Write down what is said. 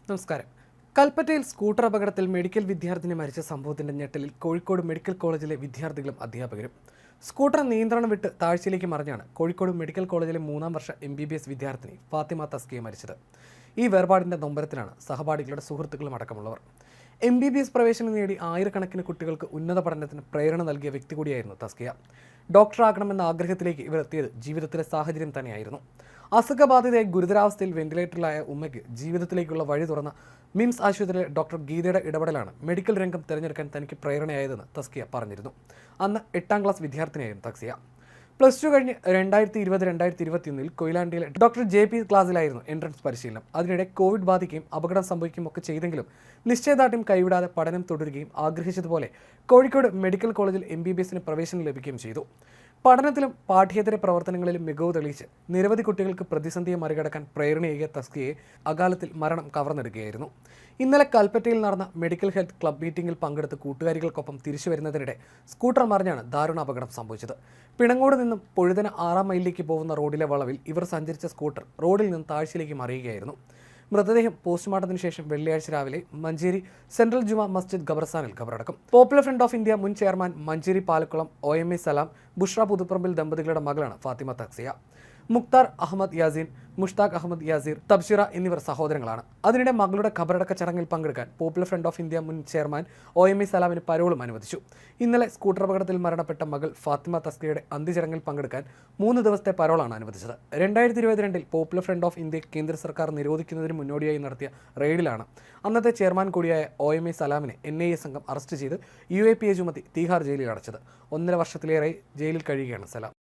നമസ്കാരം. കൽപ്പറ്റയിൽ സ്കൂട്ടർ അപകടത്തിൽ മെഡിക്കൽ വിദ്യാർത്ഥിനി മരിച്ച സംഭവത്തിന്റെ ഞെട്ടലിൽ കോഴിക്കോട് മെഡിക്കൽ കോളേജിലെ വിദ്യാർത്ഥികളും അധ്യാപകരും. സ്കൂട്ടർ നിയന്ത്രണം വിട്ട് താഴ്ചയിലേക്ക് മറിഞ്ഞാണ് കോഴിക്കോട് മെഡിക്കൽ കോളേജിലെ 3ാം വർഷ MBBS വിദ്യാർത്ഥിനി ഫാത്തിമ തസ്കിയ മരിച്ചത്. ഈ വേർപാടിന്റെ നൊമ്പരത്തിലാണ് സഹപാഠികളുടെ സുഹൃത്തുക്കളും അടക്കമുള്ളവർ. MBBS പ്രവേശനം നേടി ആയിരക്കണക്കിന് കുട്ടികൾക്ക് ഉന്നത പഠനത്തിന് പ്രേരണ നൽകിയ വ്യക്തി കൂടിയായിരുന്നു തസ്കിയ. ഡോക്ടറാകണമെന്ന ആഗ്രഹത്തിലേക്ക് ഇവർ എത്തിയത് ജീവിതത്തിലെ സാഹചര്യം തന്നെയായിരുന്നു. അസുഖബാധിതയായി ഗുരുതരാവസ്ഥയിൽ വെന്റിലേറ്ററിലായ ഉമ്മയ്ക്ക് ജീവിതത്തിലേക്കുള്ള വഴി തുറന്ന മിംസ് ആശുപത്രിയിലെ ഡോക്ടർ ഗീതയുടെ ഇടപെടലാണ് മെഡിക്കൽ രംഗം തിരഞ്ഞെടുക്കാൻ തനിക്ക് പ്രേരണയായതെന്ന് തസ്കിയ പറഞ്ഞിരുന്നു. അന്ന് 8ാം ക്ലാസ് വിദ്യാർത്ഥിനിയായിരുന്നു തസ്കിയ. +2 കഴിഞ്ഞ് 2020-2021 കൊയിലാണ്ടിയിലെ ഡോക്ടർ JP ക്ലാസ്സിലായിരുന്നു എൻട്രൻസ് പരിശീലനം. അതിനിടെ കോവിഡ് ബാധിക്കുകയും അപകടം സംഭവിക്കുകയും ഒക്കെ ചെയ്തെങ്കിലും നിശ്ചയദാർഢ്യം കൈവിടാതെ പഠനം തുടരുകയും ആഗ്രഹിച്ചതുപോലെ കോഴിക്കോട് മെഡിക്കൽ കോളേജിൽ MBBSന് പ്രവേശനം ലഭിക്കുകയും ചെയ്തു. പഠനത്തിലും പാഠ്യേതര പ്രവർത്തനങ്ങളിലും മികവ് തെളിയിച്ച് നിരവധി കുട്ടികൾക്ക് പ്രതിസന്ധിയെ മറികടക്കാൻ പ്രേരണയേകിയ തസ്കിയെ അകാലത്തിൽ മരണം കവർന്നെടുക്കുകയായിരുന്നു. ഇന്നലെ കൽപ്പറ്റയിൽ നടന്ന മെഡിക്കൽ ഹെൽത്ത് ക്ലബ് മീറ്റിംഗിൽ പങ്കെടുത്ത് കൂട്ടുകാരികൾക്കൊപ്പം തിരിച്ചു വരുന്നതിനിടെ സ്കൂട്ടർ മറിഞ്ഞാണ് ദാരുണ അപകടം സംഭവിച്ചത്. പിണങ്ങോട് നിന്നും പൊഴുതന 6ാം മൈലിലേക്ക് പോകുന്ന റോഡിലെ വളവിൽ ഇവർ സഞ്ചരിച്ച സ്കൂട്ടർ റോഡിൽ നിന്ന് താഴ്ചയിലേക്ക് മറിയുകയായിരുന്നു. മൃതദേഹം പോസ്റ്റ്മോർട്ടത്തിന് ശേഷം വെള്ളിയാഴ്ച രാവിലെ മഞ്ചേരി സെൻട്രൽ ജുമാ മസ്ജിദ് ഖബർസ്ഥാനിൽ ഖബറടക്കും. പോപ്പുലർ ഫ്രണ്ട് ഓഫ് ഇന്ത്യ മുൻ ചെയർമാൻ മഞ്ചേരി പാലക്കുളം OMA സലാം ബുഷ്ര പുതുപ്പറമ്പിൽ ദമ്പതികളുടെ മകളാണ് ഫാത്തിമ തസ്കിയ. മുക്താർ അഹമ്മദ് യാസീൻ, മുഷ്താഖ് അഹമ്മദ് യാസീർ, തബ്ഷിറ എന്നിവർ സഹോദരങ്ങളാണ്. അതിനിടെ മകളുടെ ഖബറടക്ക ചടങ്ങിൽ പങ്കെടുക്കാൻ പോപ്പുലർ ഫ്രണ്ട് ഓഫ് ഇന്ത്യ മുൻ ചെയർമാൻ OMA സലാമിന് പരോളും അനുവദിച്ചു. ഇന്നലെ സ്കൂട്ടർ അപകടത്തിൽ മരണപ്പെട്ട മകൾ ഫാത്തിമ തസ്കിയയുടെ അന്ത്യചടങ്ങിൽ പങ്കെടുക്കാൻ 3 ദിവസത്തെ പരോളാണ് അനുവദിച്ചത്. 2022 പോപ്പുലർ ഫ്രണ്ട് ഓഫ് ഇന്ത്യ കേന്ദ്ര സർക്കാർ നിരോധിക്കുന്നതിന് മുന്നോടിയായി നടത്തിയ റെയ്ഡിലാണ് അന്നത്തെ ചെയർമാൻ കൂടിയായ OMA സലാമിനെ NIA സംഘം അറസ്റ്റ് ചെയ്ത് UAPA ചുമത്തി തീഹാർ ജയിലിൽ അടച്ചത്. 1.5 വർഷത്തിലേറെ ജയിലിൽ കഴിയുകയാണ് സലാം.